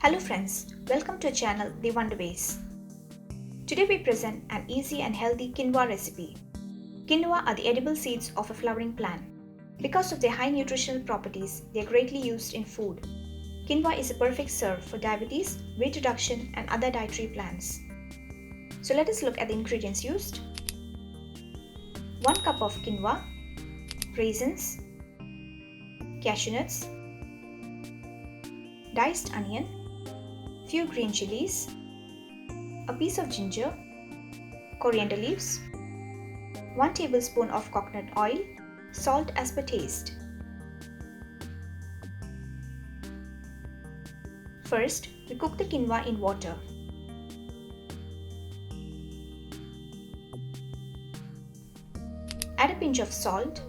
Hello friends, welcome to our channel The Wonderways. Today we present an easy and healthy quinoa recipe. Quinoa are the edible seeds of a flowering plant. Because of their high nutritional properties, they are greatly used in food. Quinoa is a perfect serve for diabetes, weight reduction and other dietary plans. So let us look at the ingredients used. 1 cup of quinoa, raisins, cashew nuts, diced onion, few green chilies, a piece of ginger, coriander leaves, 1 tablespoon of coconut oil, salt as per taste. First, we cook the quinoa in water. Add a pinch of salt.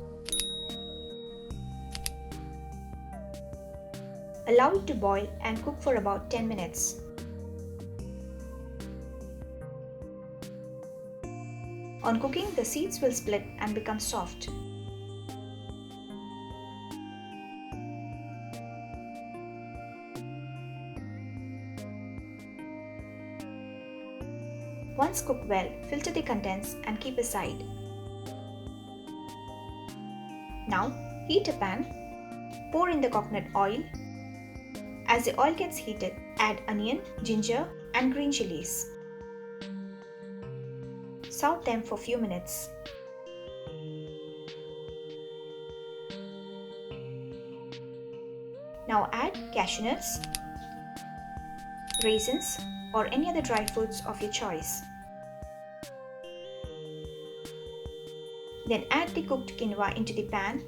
Allow it to boil and cook for about 10 minutes. On cooking, the seeds will split and become soft. Once cooked well, filter the contents and keep aside. Now, heat a pan, pour in the coconut oil. As the oil gets heated, add onion, ginger and green chilies. Saute them for a few minutes. Now add cashew nuts, raisins or any other dry fruits of your choice. Then add the cooked quinoa into the pan.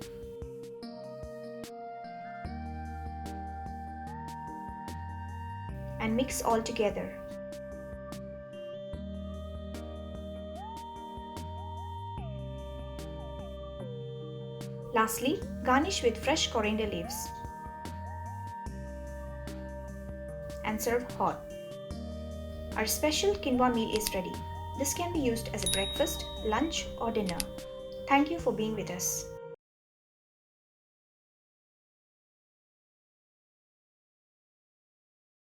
And mix all together. Lastly, garnish with fresh coriander leaves and serve hot. Our special quinoa meal is ready. This can be used as a breakfast, lunch or dinner. Thank you for being with us.